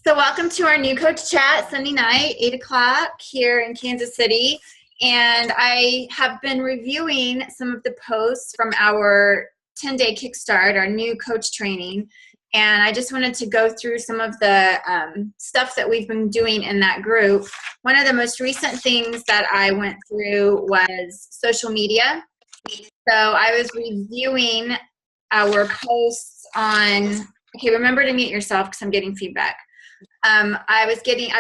So welcome to our new coach chat Sunday night, 8 o'clock here in Kansas City. And I have been reviewing some of the posts from our 10-day kickstart, our new coach training. And I just wanted to go through some of the stuff that we've been doing in that group. One of the most recent things that I went through was social media. So I was reviewing our posts on, okay, remember to mute yourself because I'm getting feedback. I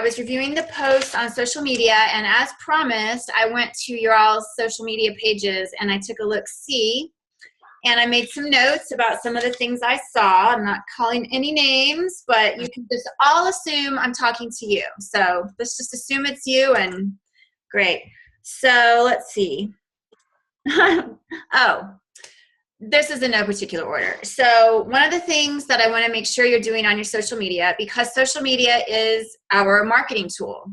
was reviewing the posts on social media, and as promised, I went to your all's social media pages and I took a look-see, and I made some notes about some of the things I saw. I'm not calling any names, but you can just all assume I'm talking to you. So let's just assume it's you, and great. So let's see. Oh, this is in no particular order. So one of the things that I want to make sure you're doing on your social media, because social media is our marketing tool.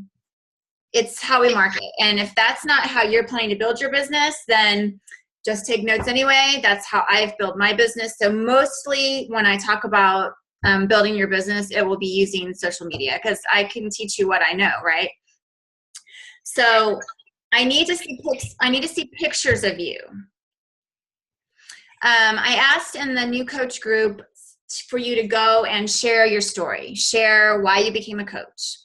It's how we market. And if that's not how you're planning to build your business, then just take notes anyway. That's how I've built my business. So mostly when I talk about building your business, it will be using social media because I can teach you what I know, right? So I need to see pictures of you. I asked in the new coach group for you to go and share your story, share why you became a coach.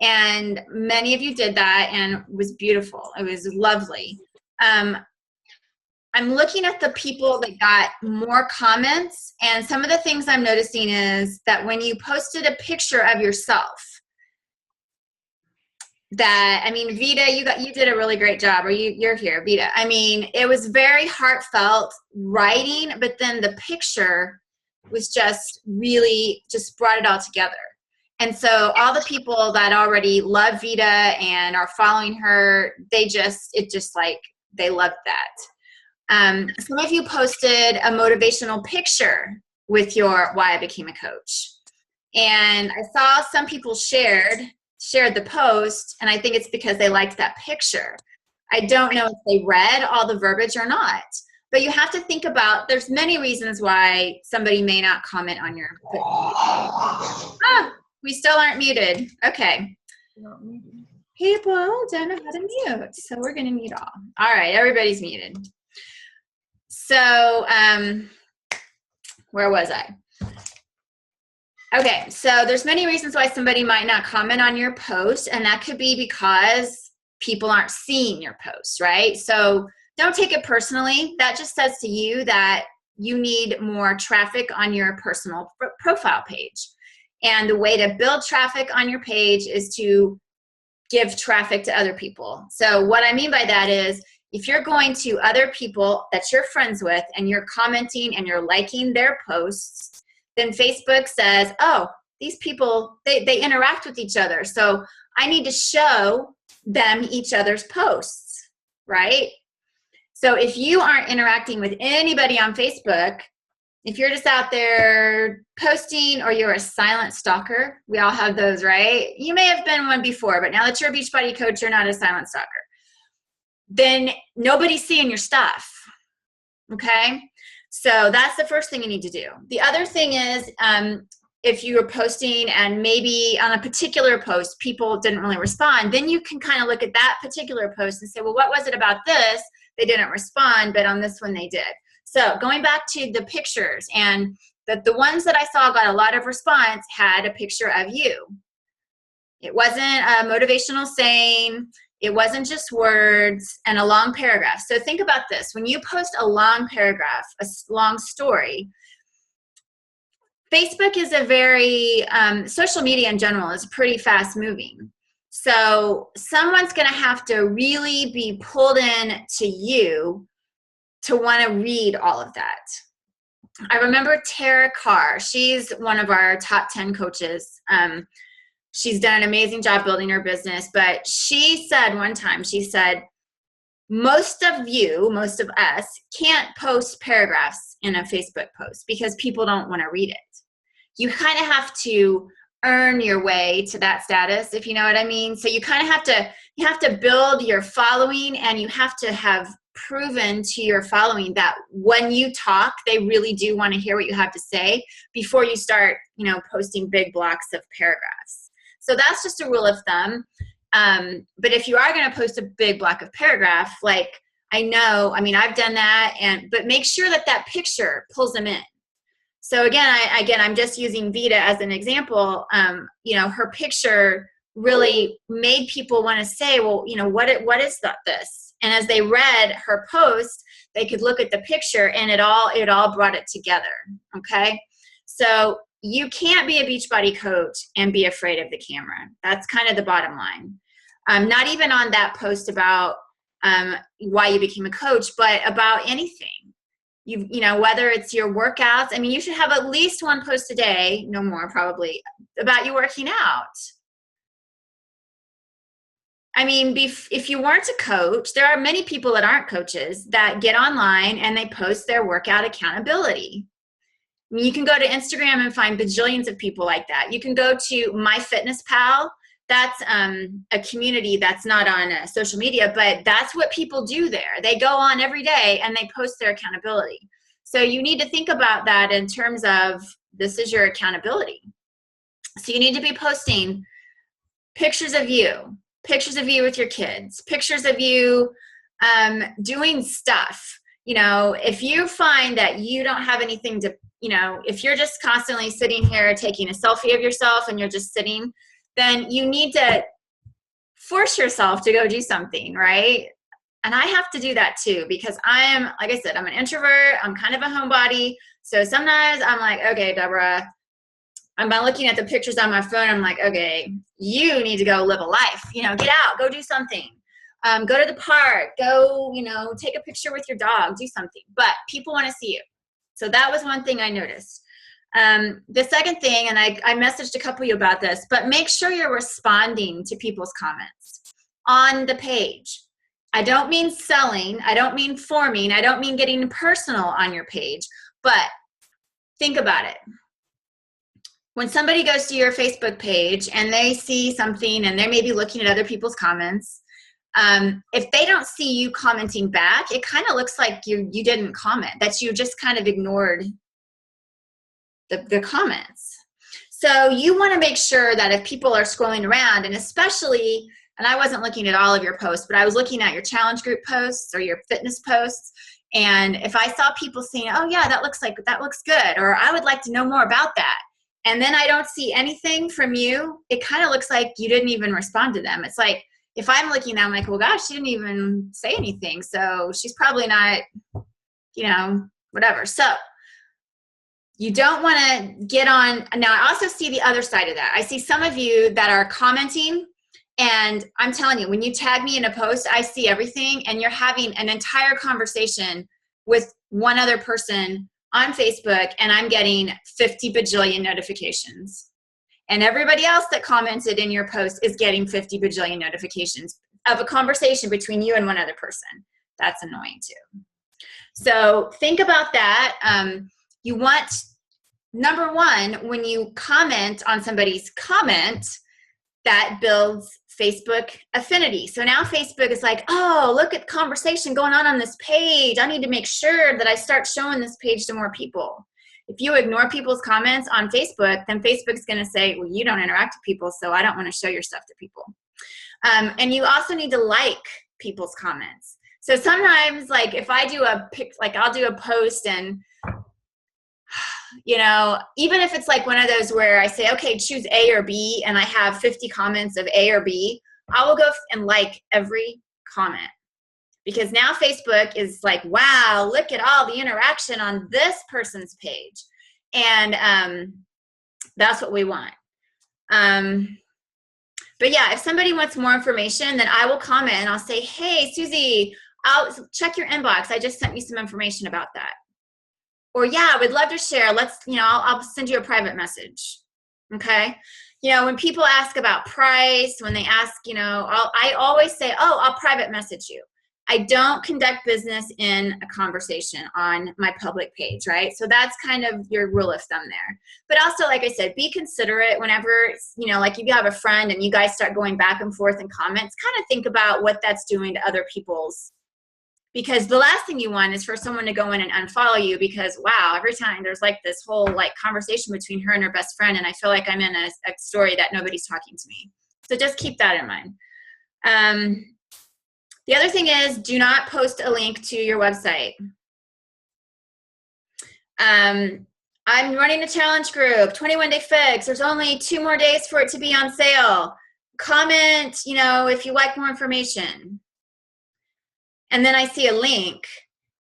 And many of you did that, and it was beautiful. It was lovely. I'm looking at the people that got more comments, and some of the things I'm noticing is that when you posted a picture of yourself, Vita, you did a really great job, or you're here, Vita. I mean, it was very heartfelt writing, but then the picture was just really just brought it all together. And so all the people that already love Vita and are following her, they loved that. Some of you posted a motivational picture with your why I became a coach. And I saw some people shared the post, and I think it's because they liked that picture. I don't know if they read all the verbiage or not, but you have to think about, there's many reasons why somebody may not comment on your post. Oh, we still aren't muted. Okay. People don't know how to mute, so we're going to mute all. All right, everybody's muted. So, where was I? Okay, so there's many reasons why somebody might not comment on your post, and that could be because people aren't seeing your posts, right? So don't take it personally. That just says to you that you need more traffic on your personal profile page. And the way to build traffic on your page is to give traffic to other people. So what I mean by that is, if you're going to other people that you're friends with and you're commenting and you're liking their posts, then Facebook says, oh, these people, they interact with each other. So I need to show them each other's posts, right? So if you aren't interacting with anybody on Facebook, if you're just out there posting, or you're a silent stalker, we all have those, right? You may have been one before, but now that you're a Beachbody coach, you're not a silent stalker. Then nobody's seeing your stuff, okay? So that's the first thing you need to do. The other thing is, if you were posting and maybe on a particular post, people didn't really respond, then you can kind of look at that particular post and say, well, what was it about this? They didn't respond, but on this one they did. So going back to the pictures, and the ones that I saw got a lot of response had a picture of you. It wasn't a motivational saying. It wasn't just words and a long paragraph. So think about this. When you post a long paragraph, a long story, Facebook is a very, social media in general is pretty fast moving. So someone's going to have to really be pulled in to you to want to read all of that. I remember Tara Carr. She's one of our top 10 coaches. She's done an amazing job building her business, but she said one time, she said, most of us can't post paragraphs in a Facebook post because people don't want to read it. You kind of have to earn your way to that status, if you know what I mean. So you kind of have to build your following, and you have to have proven to your following that when you talk, they really do want to hear what you have to say before you start, posting big blocks of paragraphs. So that's just a rule of thumb. But if you are going to post a big block of paragraph, like I've done that, but make sure that picture pulls them in. So again, I'm just using Vita as an example. Her picture really made people want to say, well, what is this? And as they read her post, they could look at the picture and it all brought it together. Okay. So you can't be a Beachbody coach and be afraid of the camera. That's kind of the bottom line. Not even on that post about why you became a coach, but about anything. Whether it's your workouts. You should have at least one post a day, no more probably, about you working out. If you weren't a coach, there are many people that aren't coaches that get online and they post their workout accountability. You can go to Instagram and find bajillions of people like that. You can go to MyFitnessPal. That's a community that's not on social media, but that's what people do there. They go on every day and they post their accountability. So you need to think about that in terms of this is your accountability. So you need to be posting pictures of you with your kids, pictures of you doing stuff. If you find that you don't have anything to, if you're just constantly sitting here taking a selfie of yourself and you're just sitting, then you need to force yourself to go do something, right? And I have to do that too, because like I said, I'm an introvert. I'm kind of a homebody. So sometimes I'm like, okay, Deborah, I'm looking at the pictures on my phone. I'm like, okay, you need to go live a life, get out, go do something. Go to the park, go, take a picture with your dog, do something. But people want to see you. So that was one thing I noticed. The second thing, and I messaged a couple of you about this, but make sure you're responding to people's comments on the page. I don't mean selling. I don't mean forming. I don't mean getting personal on your page, but think about it. When somebody goes to your Facebook page and they see something and they may be looking at other people's comments, if they don't see you commenting back, it kind of looks like you didn't comment, that you just kind of ignored the comments. So you want to make sure that if people are scrolling around, and especially, and I wasn't looking at all of your posts, but I was looking at your challenge group posts or your fitness posts. And if I saw people saying, oh yeah, that looks good, or I would like to know more about that, and then I don't see anything from you, it kind of looks like you didn't even respond to them. It's like, if I'm looking at them, I'm like, well, gosh, she didn't even say anything. So she's probably not, whatever. So you don't want to get on. Now, I also see the other side of that. I see some of you that are commenting, and I'm telling you, when you tag me in a post, I see everything, and you're having an entire conversation with one other person on Facebook, and I'm getting 50 bajillion notifications. And everybody else that commented in your post is getting 50 bajillion notifications of a conversation between you and one other person. That's annoying too. So think about that. You want, number one, when you comment on somebody's comment, that builds Facebook affinity. So now Facebook is like, oh, look at conversation going on this page. I need to make sure that I start showing this page to more people. If you ignore people's comments on Facebook, then Facebook's going to say, well, you don't interact with people, so I don't want to show your stuff to people. And you also need to like people's comments. So sometimes, like if I do I'll do a post and, even if it's like one of those where I say, okay, choose A or B, and I have 50 comments of A or B, I will go and like every comment. Because now Facebook is like, wow, look at all the interaction on this person's page. And that's what we want. But yeah, if somebody wants more information, then I will comment and I'll say, hey, Susie, I'll check your inbox. I just sent you some information about that. Or yeah, I would love to share. I'll send you a private message. Okay. When people ask about price, when they ask, I always say, oh, I'll private message you. I don't conduct business in a conversation on my public page, right? So that's kind of your rule of thumb there. But also, like I said, be considerate whenever, like if you have a friend and you guys start going back and forth in comments, kind of think about what that's doing to other people's Because the last thing you want is for someone to go in and unfollow you because, wow, every time there's like this whole like conversation between her and her best friend, and I feel like I'm in a story that nobody's talking to me. So just keep that in mind. The other thing is, do not post a link to your website. I'm running a challenge group, 21-day fix. There's only 2 more days for it to be on sale. Comment, you know, if you like more information. And then I see a link,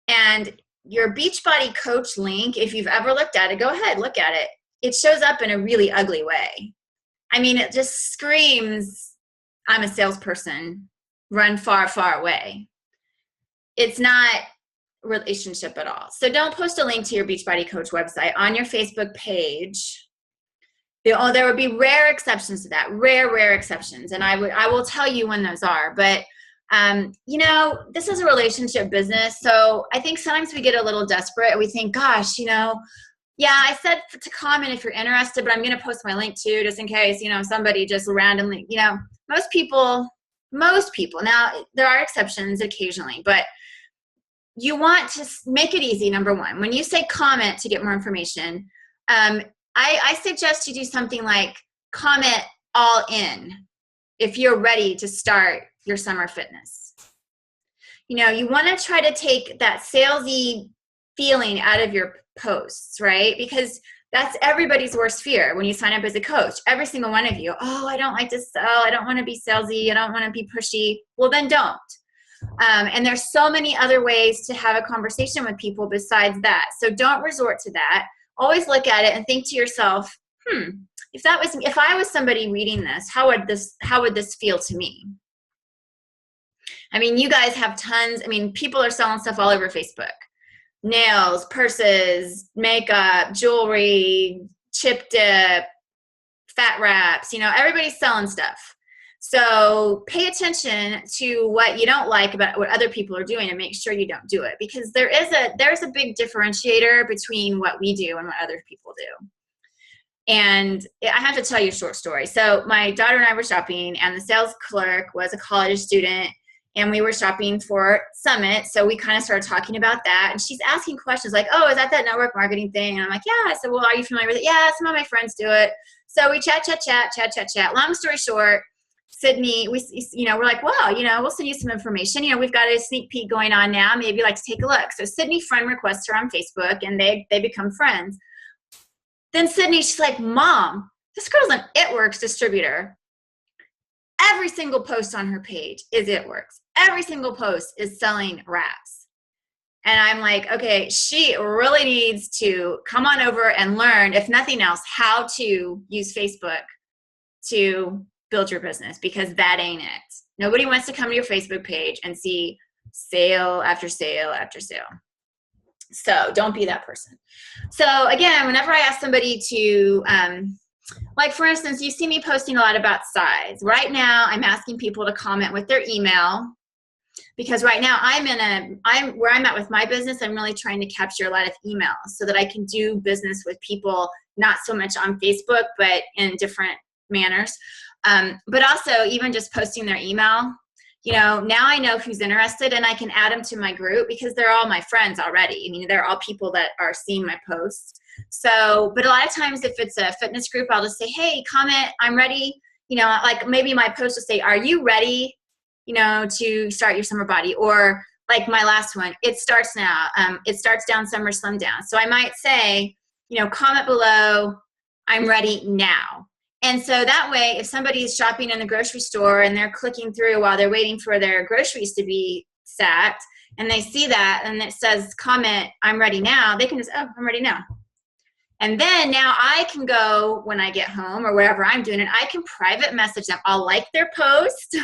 and your Beachbody Coach link, if you've ever looked at it, go ahead, look at it. It shows up in a really ugly way. I mean, it just screams, I'm a salesperson, run far, far away. It's not relationship at all. So don't post a link to your Beachbody Coach website on your Facebook page. There would be rare exceptions to that, rare exceptions. And I will tell you when those are, but you know, this is a relationship business. So I think sometimes we get a little desperate and we think, gosh, you know, yeah, I said to comment if you're interested, but I'm going to post my link too, just in case, you know, somebody just randomly, you know, most people, now there are exceptions occasionally, but you want to make it easy. Number one, when you say comment to get more information, I suggest you do something like comment all in if you're ready to start your summer fitness. You know, you want to try to take that salesy feeling out of your posts, right? Because that's everybody's worst fear when you sign up as a coach. Every single one of you, oh, I don't like to sell. I don't want to be salesy. I don't want to be pushy. Well, then don't. And there's so many other ways to have a conversation with people besides that. So don't resort to that. Always look at it and think to yourself, if I was somebody reading this, how would this feel to me? I mean, you guys have tons. I mean, people are selling stuff all over Facebook. Nails, purses, makeup, jewelry, chip dip, fat wraps, you know, everybody's selling stuff. So pay attention to what you don't like about what other people are doing and make sure you don't do it, because there's a big differentiator between what we do and what other people do. And I have to tell you a short story. So my daughter and I were shopping, and the sales clerk was a college student, and we were shopping for Summit. So we kind of started talking about that, and she's asking questions like, oh, is that network marketing thing? And I'm like, yeah. I said, well, are you familiar with it? Yeah, some of my friends do it. So we chat. Long story short, Sydney, we're like, well, you know, we'll send you some information. You know, we've got a sneak peek going on now. Maybe you'd like to take a look. So Sydney friend requests her on Facebook, and they become friends. Then Sydney, she's like, Mom, this girl's an It Works distributor. Every single post on her page is It Works. Every single post is selling wraps. And I'm like, okay, she really needs to come on over and learn, if nothing else, how to use Facebook to build your business, because that ain't it. Nobody wants to come to your Facebook page and see sale after sale after sale. So don't be that person. So again, whenever I ask somebody to, like for instance, you see me posting a lot about size. Right now, I'm asking people to comment with their email, because right now where I'm at with my business, I'm really trying to capture a lot of emails so that I can do business with people, not so much on Facebook, but in different manners. But also even just posting their email. You know, now I know who's interested, and I can add them to my group because they're all my friends already. I mean, they're all people that are seeing my posts. So, but a lot of times if it's a fitness group, I'll just say, hey, comment, I'm ready. You know, like maybe my post will say, are you ready, you know, to start your summer body? Or like my last one, it starts now. It starts down summer slim down. So I might say, you know, comment below, I'm ready now. And so that way, if somebody's shopping in the grocery store and they're clicking through while they're waiting for their groceries to be stacked, and they see that and it says comment, I'm ready now, they can just, oh, I'm ready now. And then now I can go when I get home or wherever I'm doing it, I can private message them. I'll like their post.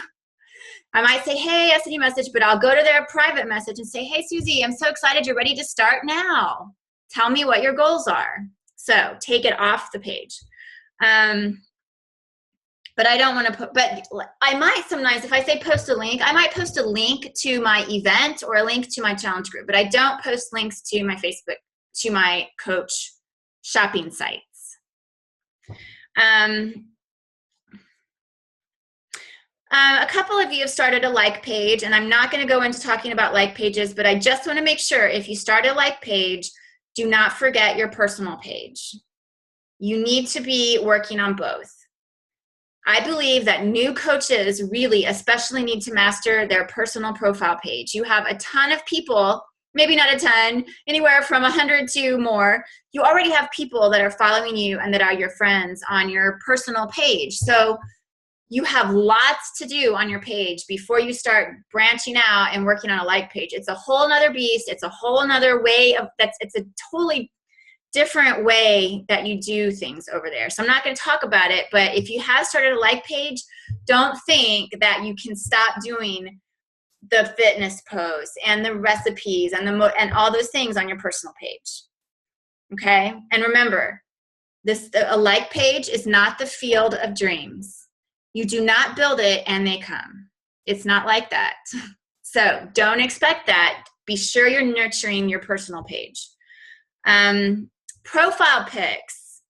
I might say, hey, I sent you a message, but I'll go to their private message and say, hey, Susie, I'm so excited you're ready to start now. Tell me what your goals are. So take it off the page. But I don't want to put, but I might sometimes, if I say post a link, I might post a link to my event or a link to my challenge group, but I don't post links to my Facebook, to my coach shopping sites. A couple of you have started a like page, and I'm not going to go into talking about like pages, but I just want to make sure if you start a like page, do not forget your personal page. You need to be working on both. I believe that new coaches really especially need to master their personal profile page. You have a ton of people, maybe not a ton, anywhere from 100 to more. You already have people that are following you and that are your friends on your personal page. So you have lots to do on your page before you start branching out and working on a like page. It's a whole nother beast. It's a whole nother way of it's a totally different way that you do things over there. So I'm not going to talk about it, but if you have started a like page, don't think that you can stop doing the fitness posts and the recipes and and all those things on your personal page. Okay? And remember, a like page is not the field of dreams. You do not build it and they come. It's not like that. So don't expect that. Be sure you're nurturing your personal page. Profile pics.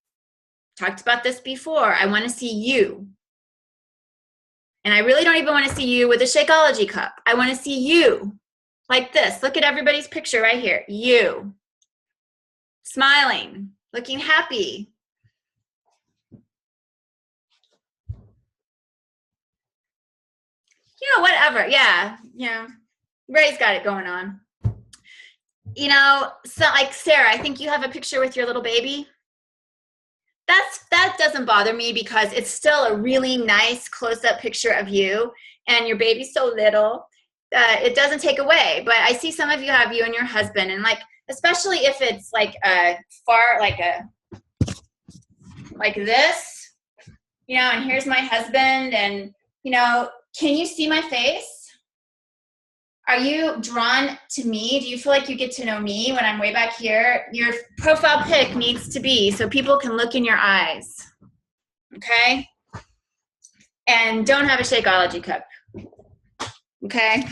Talked about this before. I want to see you. And I really don't even want to see you with a Shakeology cup. I want to see you like this. Look at everybody's picture right here. You. Smiling. Looking happy. You know, whatever. Yeah. Yeah. Ray's got it going on. You know, so like Sarah, I think you have a picture with your little baby. That doesn't bother me because it's still a really nice close-up picture of you and your baby's so little. It doesn't take away, but I see some of you have you and your husband, and like, especially if it's like like this, you know, and here's my husband, and you know, can you see my face? Are you drawn to me? Do you feel like you get to know me when I'm way back here? Your profile pic needs to be so people can look in your eyes, okay? And don't have a Shakeology cup, okay?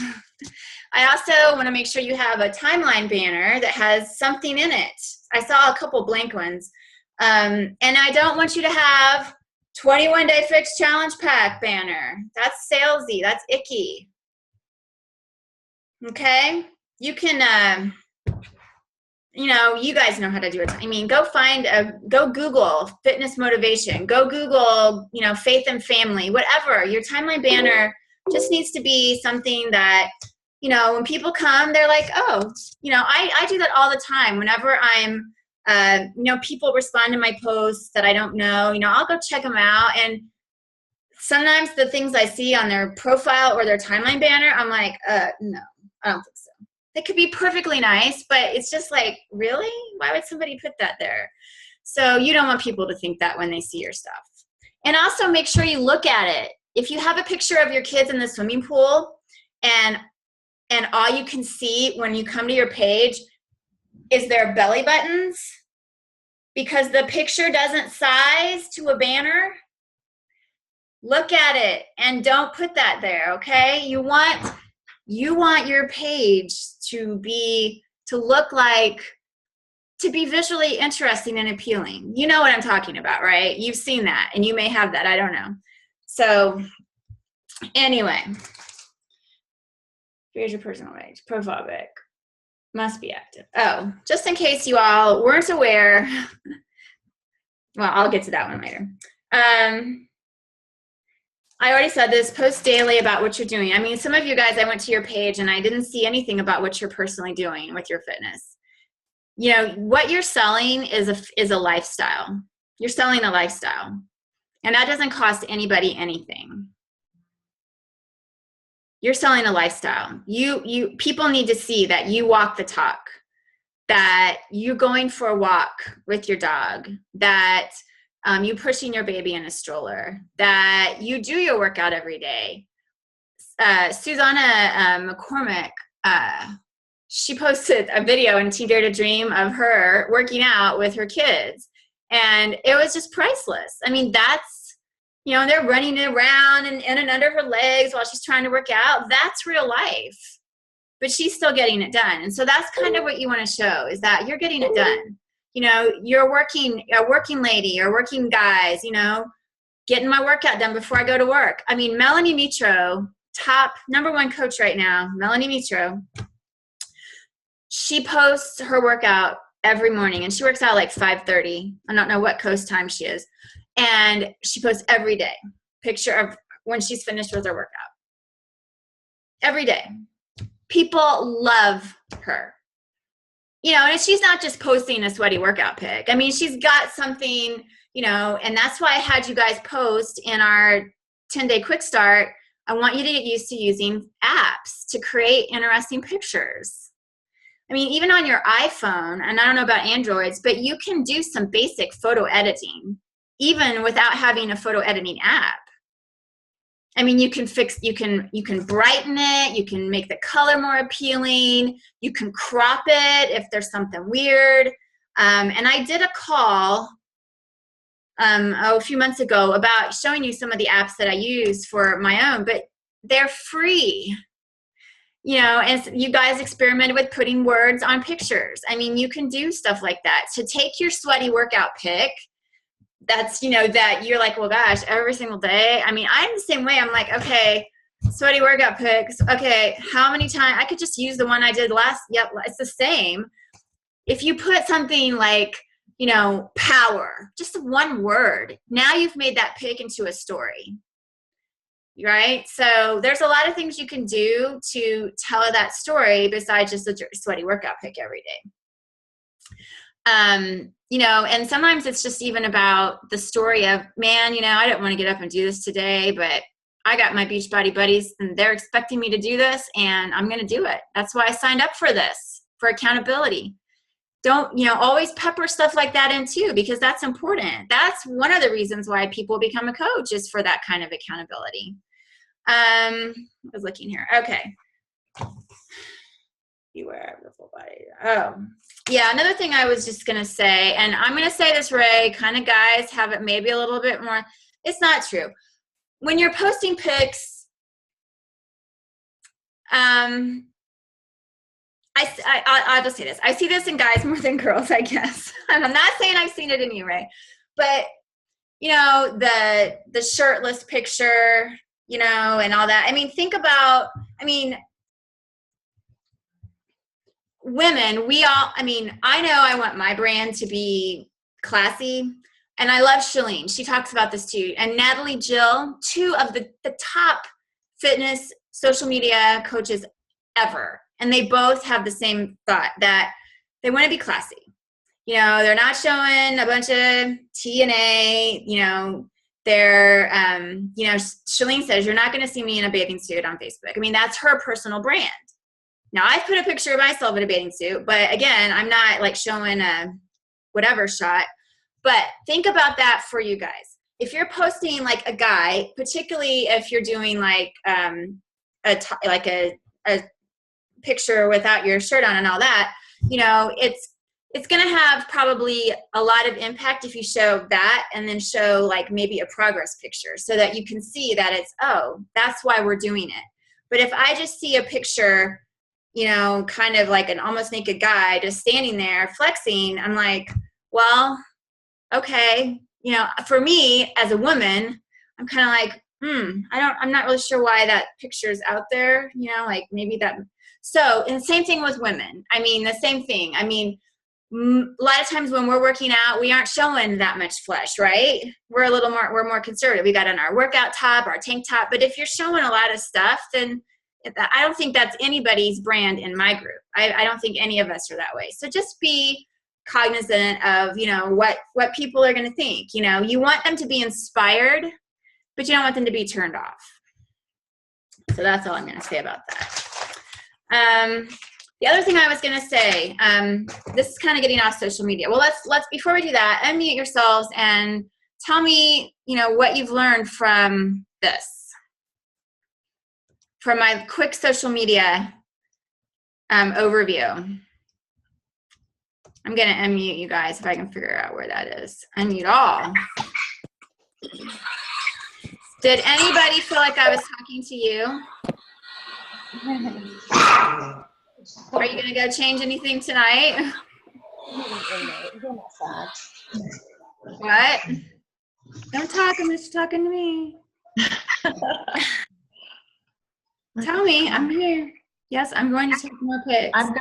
I also want to make sure you have a timeline banner that has something in it. I saw a couple blank ones. And I don't want you to have 21-day fix challenge pack banner. That's salesy. That's icky. Okay, you can, you know, you guys know how to do it. I mean, go Google fitness motivation, go Google, you know, faith and family, whatever. Your timeline banner just needs to be something that, you know, when people come, they're like, oh, you know, I do that all the time. Whenever I'm, you know, people respond to my posts that I don't know, you know, I'll go check them out. And sometimes the things I see on their profile or their timeline banner, I'm like, no. I don't think so. It could be perfectly nice, but it's just like, really? Why would somebody put that there? So you don't want people to think that when they see your stuff. And also make sure you look at it. If you have a picture of your kids in the swimming pool and all you can see when you come to your page is their belly buttons because the picture doesn't size to a banner, look at it and don't put that there, okay? You want your page to be visually interesting and appealing. You know what I'm talking about, right? You've seen that, and you may have that. I don't know. So anyway, here's your personal page. Profile pic. Must be active. Oh, just in case you all weren't aware. Well, I'll get to that one later. I already said this, post daily about what you're doing. I mean, some of you guys, I went to your page and I didn't see anything about what you're personally doing with your fitness. You know, what you're selling is a lifestyle. You're selling a lifestyle. And that doesn't cost anybody anything. You're selling a lifestyle. People need to see that you walk the talk, that you're going for a walk with your dog, that you pushing your baby in a stroller, that you do your workout every day. Susanna McCormick, she posted a video in Teen Dare to Dream of her working out with her kids. And it was just priceless. I mean, that's, you know, they're running around and in and under her legs while she's trying to work out. That's real life. But she's still getting it done. And so that's kind of what you want to show, is that you're getting it done. You know, you're a working lady or working guys, you know, getting my workout done before I go to work. I mean, Melanie Mitro, top #1 coach right now, Melanie Mitro, she posts her workout every morning, and she works out like 5:30. I don't know what coast time she is. And she posts every day, picture of when she's finished with her workout. Every day. People love her. You know, and she's not just posting a sweaty workout pic. I mean, she's got something, you know, and that's why I had you guys post in our 10-day quick start. I want you to get used to using apps to create interesting pictures. I mean, even on your iPhone, and I don't know about Androids, but you can do some basic photo editing, even without having a photo editing app. I mean, you can brighten it, you can make the color more appealing, you can crop it if there's something weird. And I did a call a few months ago about showing you some of the apps that I use for my own, but they're free. You know, and you guys experimented with putting words on pictures. I mean, you can do stuff like that. To take your sweaty workout pic, that's, you know, that you're like, well, gosh, every single day. I mean, I'm the same way. I'm like, okay, sweaty workout pics. Okay, how many times? I could just use the one I did last. Yep, it's the same. If you put something like, you know, power, just one word, now you've made that pic into a story. Right? So there's a lot of things you can do to tell that story besides just a sweaty workout pic every day. You know, and sometimes it's just even about the story of, man, you know, I didn't want to get up and do this today, but I got my Beachbody buddies and they're expecting me to do this and I'm going to do it. That's why I signed up for this, for accountability. Don't, you know, always pepper stuff like that in too, because that's important. That's one of the reasons why people become a coach, is for that kind of accountability. I was looking here. Okay. Beware of the full body. Oh, yeah. Another thing I was just going to say, and I'm going to say this, Ray, kind of guys have it maybe a little bit more. It's not true. When you're posting pics, I'll just say this. I see this in guys more than girls, I guess. And I'm not saying I've seen it in you, Ray, but you know, the shirtless picture, you know, and all that. I mean, think about, I mean, women, we all, I mean, I know I want my brand to be classy, and I love Shalene. She talks about this too. And Natalie Jill, two of the top fitness social media coaches ever. And they both have the same thought, that they want to be classy. You know, they're not showing a bunch of TNA, you know, they're, you know, Shalene says, you're not going to see me in a bathing suit on Facebook. I mean, that's her personal brand. Now, I've put a picture of myself in a bathing suit, but again, I'm not like showing a whatever shot. But think about that for you guys. If you're posting like a guy, particularly if you're doing like a picture without your shirt on and all that, you know, it's going to have probably a lot of impact if you show that and then show like maybe a progress picture so that you can see that it's, oh, that's why we're doing it. But if I just see a picture, you know, kind of like an almost naked guy just standing there flexing, I'm like, well, okay. You know, for me as a woman, I'm kind of like, I'm not really sure why that picture is out there, you know, like maybe that. So, and the same thing with women. I mean, the same thing. I mean, a lot of times when we're working out, we aren't showing that much flesh, right? We're more conservative. We got on our workout top, our tank top. But if you're showing a lot of stuff, then I don't think that's anybody's brand in my group. I don't think any of us are that way. So just be cognizant of, you know, what people are going to think. You know, you want them to be inspired, but you don't want them to be turned off. So that's all I'm going to say about that. The other thing I was going to say, this is kind of getting off social media. Well, let's before we do that, unmute yourselves and tell me, you know, what you've learned from this, from my quick social media overview. I'm going to unmute you guys if I can figure out where that is. Unmute all. Did anybody feel like I was talking to you? Are you going to go change anything tonight? What? Don't talk unless you're talking to me. Tell me, I'm here. Yes, I'm going to take more pics. I'm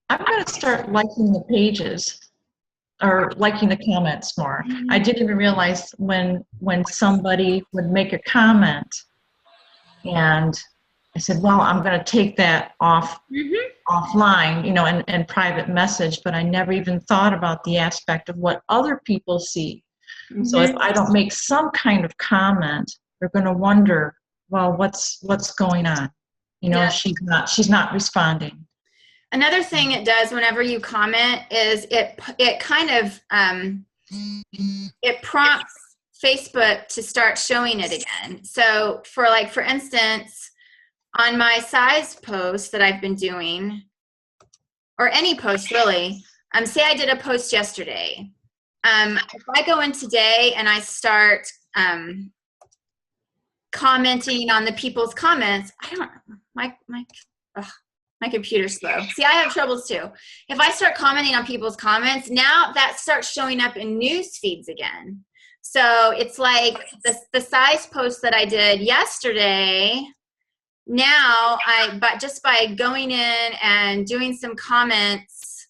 gonna start liking the pages or liking the comments more. I didn't even realize when somebody would make a comment and I said, well, I'm going to take that offline, you know, and private message, but I never even thought about the aspect of what other people see. So if I don't make some kind of comment, they're going to wonder, well, what's going on? You know, she's not responding. Another thing it does whenever you comment is it kind of it prompts Facebook to start showing it again. So for instance, on my size post that I've been doing, or any post really, say I did a post yesterday. If I go in today and I start commenting on the people's comments, I don't my computer's slow. See, I have troubles too. If I start commenting on people's comments, now that starts showing up in news feeds again. So it's like the size post that I did yesterday. Now but just by going in and doing some comments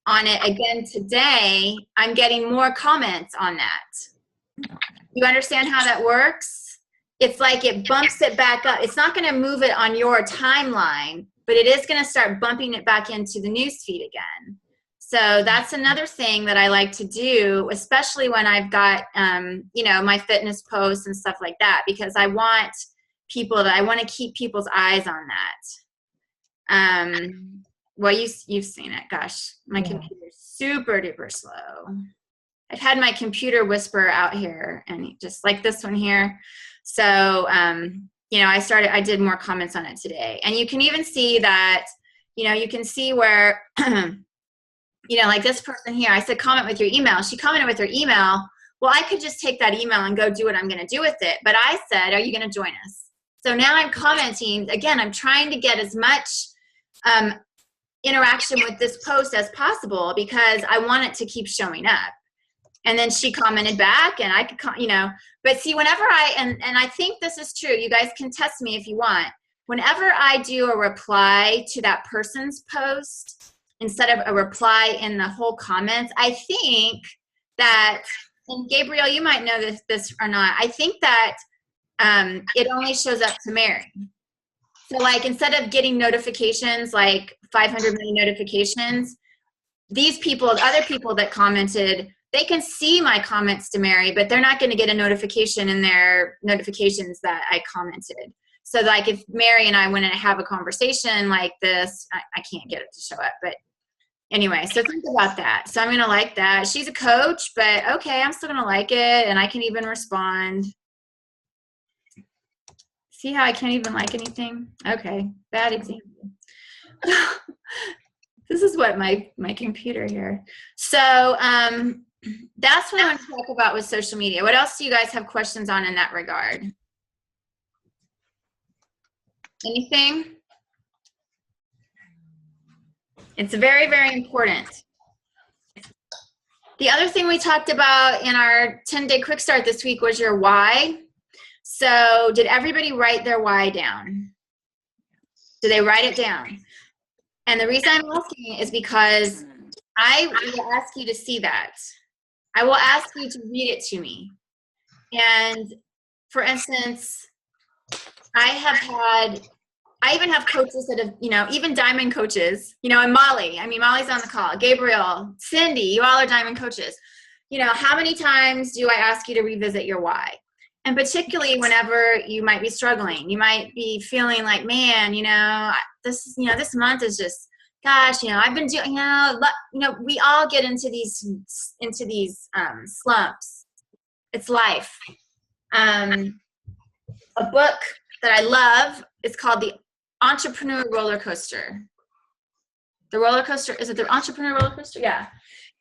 on it again today, I'm getting more comments on that. You understand how that works? It's like it bumps it back up. It's not going to move it on your timeline, but it is going to start bumping it back into the newsfeed again. So that's another thing that I like to do, especially when I've got, you know, my fitness posts and stuff like that, because I want to keep people's eyes on that. Well, you've seen it. Gosh, my computer's super duper slow. I've had my computer whisper out here, and just like this one here. So, you know, I did more comments on it today. And you can even see that, you know, you can see where, you know, like this person here, I said, comment with your email. She commented with her email. Well, I could just take that email and go do what I'm going to do with it. But I said, are you going to join us? So now I'm commenting. Again, I'm trying to get as much interaction with this post as possible because I want it to keep showing up. And then she commented back, and I could, you know, but see, whenever and I think this is true, you guys can test me if you want. Whenever I do a reply to that person's post, instead of a reply in the whole comments, I think that, and Gabriel, you might know this or not, I think that it only shows up to Mary. So like, instead of getting notifications, like 500 million notifications, these people, other people that commented, they can see my comments to Mary, but they're not going to get a notification in their notifications that I commented. So like if Mary and I went and have a conversation like this, I can't get it to show up. But anyway, so think about that. So I'm going to like that. She's a coach, but okay, I'm still going to like it, and I can even respond. See how I can't even like anything? Okay, bad example. This is what my computer here. So that's what I want to talk about with social media. What else do you guys have questions on in that regard? Anything? It's very, very important. The other thing we talked about in our 10-day quick start this week was your why. So did everybody write their why down? Did they write it down? And the reason I'm asking is because I will ask you to see that. I will ask you to read it to me. And for instance, I even have coaches that have, you know, even diamond coaches, you know, and Molly, I mean, Molly's on the call, Gabriel, Cindy, you all are diamond coaches. You know, how many times do I ask you to revisit your why? And particularly whenever you might be struggling, you might be feeling like, man, you know, this month is just, gosh, you know, I've been doing, you know, we all get into these slumps. It's life. A book that I love is called The Entrepreneur Roller Coaster. The roller coaster, is it The Entrepreneur Roller Coaster? Yeah.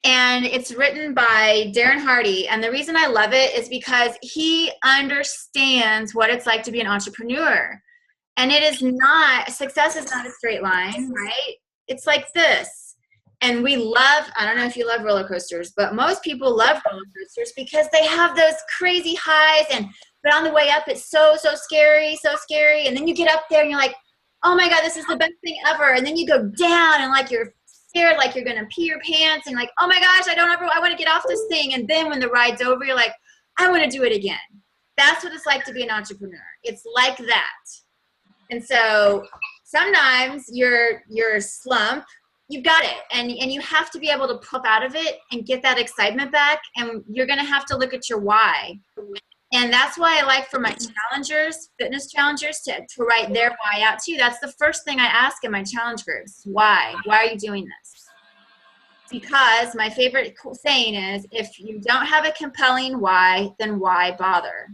And it's written by Darren Hardy. And the reason I love it is because he understands what it's like to be an entrepreneur. And success is not a straight line, right? It's like this. And we love, I don't know if you love roller coasters, but most people love roller coasters because they have those crazy highs, but on the way up, it's so scary, so scary. And then you get up there and you're like, oh my God, this is the best thing ever. And then you go down and like you're scared, like you're gonna pee your pants, and like, oh my gosh, I want to get off this thing. And then when the ride's over, you're like, I want to do it again. That's what it's like to be an entrepreneur. It's like that. And so sometimes your slump, you've got it, and you have to be able to pull out of it and get that excitement back, and you're going to have to look at your why. And that's why I like for my challengers, fitness challengers, to write their why out too. That's the first thing I ask in my challenge groups. Why are you doing this? Because my favorite saying is, if you don't have a compelling why, then why bother?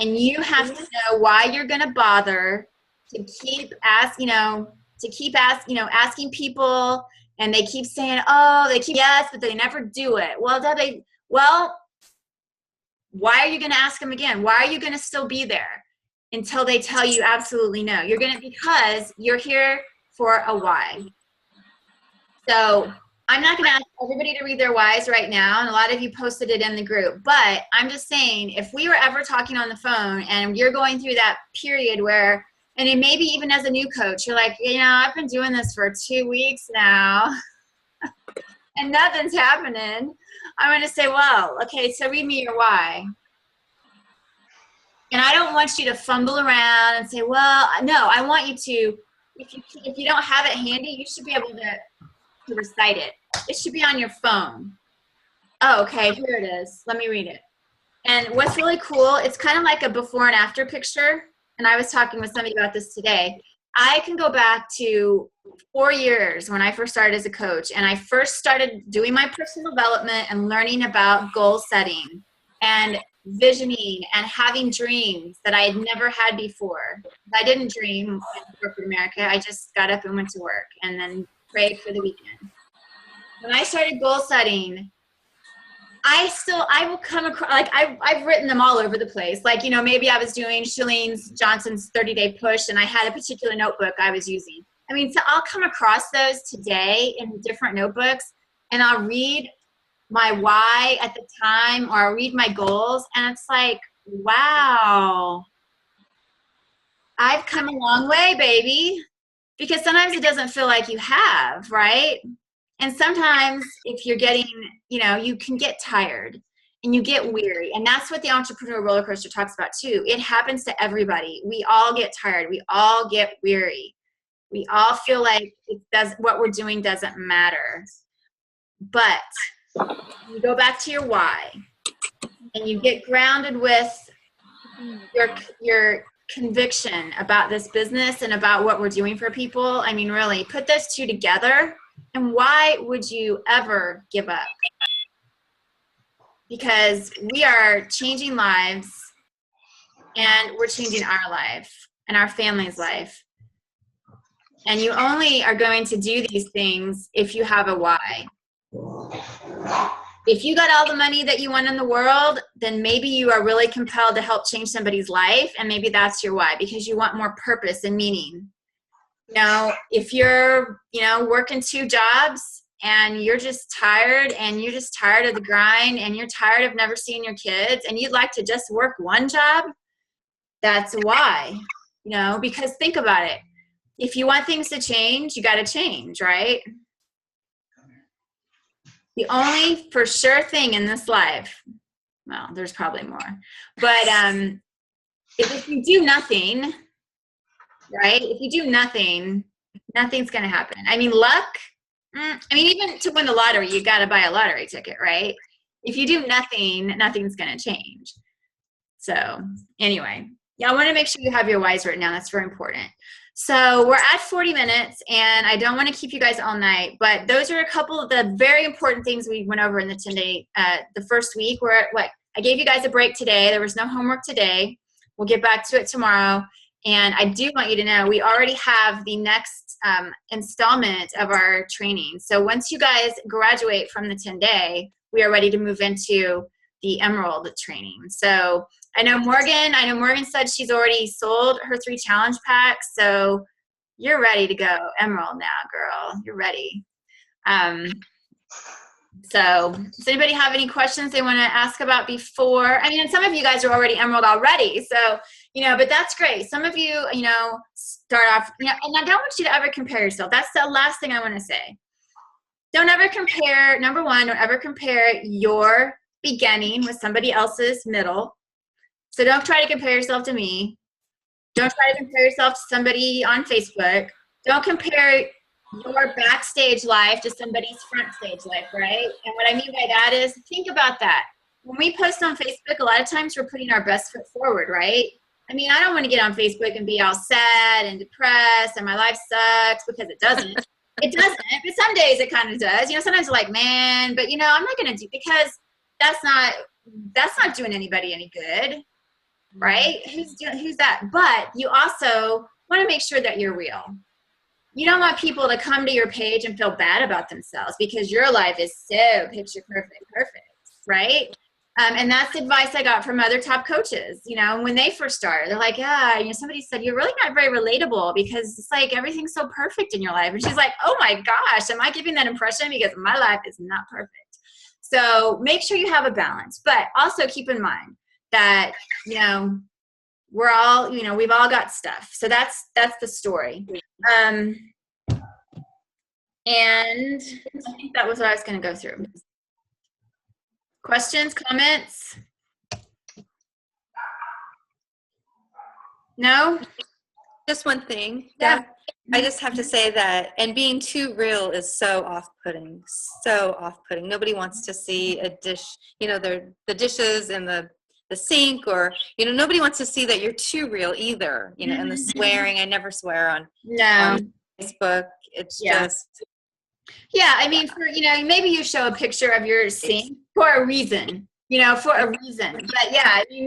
And you have to know why you're going to bother, to keep asking people, and they keep saying, yes, but they never do it. Well, why are you going to ask them again? Why are you going to still be there until they tell you absolutely no? Because you're here for a why. So I'm not going to ask everybody to read their whys right now, and a lot of you posted it in the group, but I'm just saying, if we were ever talking on the phone and you're going through that period where, and then maybe even as a new coach, you're like, I've been doing this for 2 weeks now and nothing's happening. I'm going to say, well, okay, so read me your why. And I don't want you to fumble around and say, well, no, I want you to, if you don't have it handy, you should be able to recite it. It should be on your phone. Oh, okay, here it is. Let me read it. And what's really cool, it's kind of like a before and after picture. And I was talking with somebody about this today. I can go back to 4 years when I first started as a coach, and I first started doing my personal development and learning about goal setting and visioning and having dreams that I had never had before. I didn't dream in corporate America. I just got up and went to work and then prayed for the weekend. When I started goal setting, I will come across, like I've written them all over the place. Like, maybe I was doing Chalene Johnson's 30-day push and I had a particular notebook I was using. So I'll come across those today in different notebooks, and I'll read my why at the time, or I'll read my goals, and it's like, wow, I've come a long way, baby. Because sometimes it doesn't feel like you have, right? And sometimes if you're getting, you can get tired and you get weary. And that's what the entrepreneur roller coaster talks about too. It happens to everybody. We all get tired. We all get weary. We all feel like what we're doing doesn't matter. But you go back to your why and you get grounded with your conviction about this business and about what we're doing for people. Really, put those two together, and why would you ever give up? Because we are changing lives, and we're changing our life and our family's life. And you only are going to do these things if you have a why. If you got all the money that you want in the world, then maybe you are really compelled to help change somebody's life, and maybe that's your why, because you want more purpose and meaning. If you're, working 2 jobs and you're just tired, and you're just tired of the grind, and you're tired of never seeing your kids, and you'd like to just work 1 job, that's why. Because think about it. If you want things to change, you got to change, right? The only for sure thing in this life, well, there's probably more, but if you do nothing, right? If you do nothing, nothing's going to happen. Luck, even to win the lottery, you got to buy a lottery ticket, right? If you do nothing, nothing's going to change. So anyway, I want to make sure you have your whys written down. That's very important. So we're at 40 minutes, and I don't want to keep you guys all night, but those are a couple of the very important things we went over in the 10-day, the first week. I gave you guys a break today. There was no homework today. We'll get back to it tomorrow. And I do want you to know we already have the next installment of our training. So once you guys graduate from the 10-day, we are ready to move into the Emerald training. So I know Morgan said she's already sold her 3 challenge packs. So You're ready to go Emerald now, girl. You're ready. So does anybody have any questions they want to ask about before? I mean, some of you guys are already Emerald already, so, but that's great. Some of you, start off, and I don't want you to ever compare yourself. That's the last thing I want to say. Don't ever compare, number one, don't ever compare your beginning with somebody else's middle. So don't try to compare yourself to me. Don't try to compare yourself to somebody on Facebook. Don't compare your backstage life to somebody's front stage life, right? And what I mean by that is, think about that. When we post on Facebook, a lot of times we're putting our best foot forward, right? I mean, I don't want to get on Facebook and be all sad and depressed and my life sucks, because it doesn't. It doesn't, but some days it kind of does. Sometimes you're like, man, but I'm not going to do, because that's not doing anybody any good, right? Who's that? But you also want to make sure that you're real. You don't want people to come to your page and feel bad about themselves because your life is so picture perfect, right? And that's advice I got from other top coaches, when they first started. They're like, somebody said, you're really not very relatable because it's like everything's so perfect in your life. And she's like, oh my gosh, am I giving that impression? Because my life is not perfect. So make sure you have a balance, but also keep in mind that, we're all, we've all got stuff. So that's the story. And I think that was what I was going to go through. Questions, comments? No? Just one thing. Yeah. I just have to say that, and being too real is so off-putting, so off-putting. Nobody wants to see a dish, the dishes in the sink, or, nobody wants to see that you're too real either, and the swearing. I never swear on Facebook. It's just. Yeah, I mean, for, maybe you show a picture of your sink for a reason, for a reason. But yeah, I mean,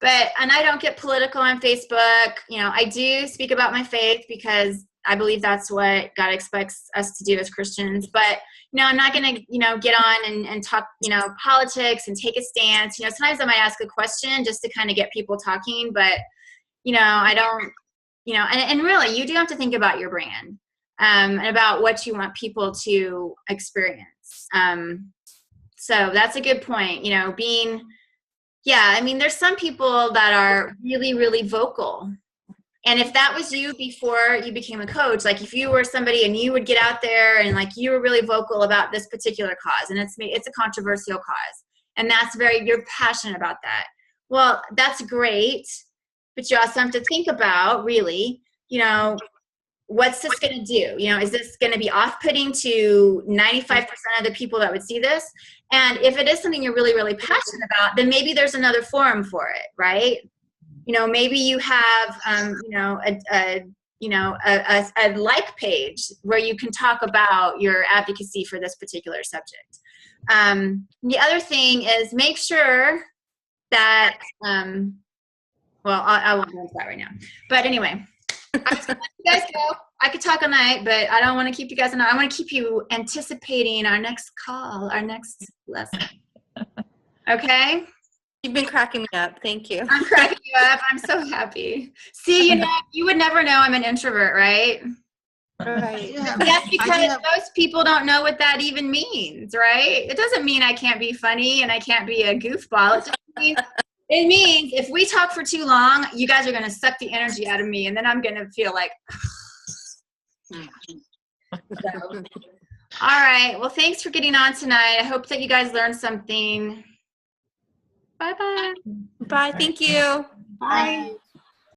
and I don't get political on Facebook. I do speak about my faith because I believe that's what God expects us to do as Christians. But, I'm not going to, get on and talk, politics and take a stance. Sometimes I might ask a question just to kind of get people talking, but, I don't, and really, you do have to think about your brand. And about what you want people to experience. So that's a good point. There's some people that are really, really vocal. And if that was you before you became a coach, like if you were somebody and you would get out there and like you were really vocal about this particular cause, and it's a controversial cause, and you're passionate about that. Well, that's great, but you also have to think about really, what's this going to do? Is this going to be off-putting to 95% of the people that would see this? And if it is something you're really, really passionate about, then maybe there's another forum for it, right? Maybe you have, a like page where you can talk about your advocacy for this particular subject. The other thing is make sure that, I won't go into that right now. But anyway, I was gonna let you guys go. I could talk all night, but I don't want to keep you guys on. I want to keep you anticipating our next call, our next lesson. Okay? You've been cracking me up. Thank you. I'm cracking you up. I'm so happy. See, you would never know I'm an introvert, right? Right. Yeah. That's because most people don't know what that even means, right? It doesn't mean I can't be funny and I can't be a goofball. It just means it means if we talk for too long, you guys are going to suck the energy out of me, and then I'm going to feel like. So. All right. Well, thanks for getting on tonight. I hope that you guys learned something. Bye-bye. Bye. Thank you. Bye.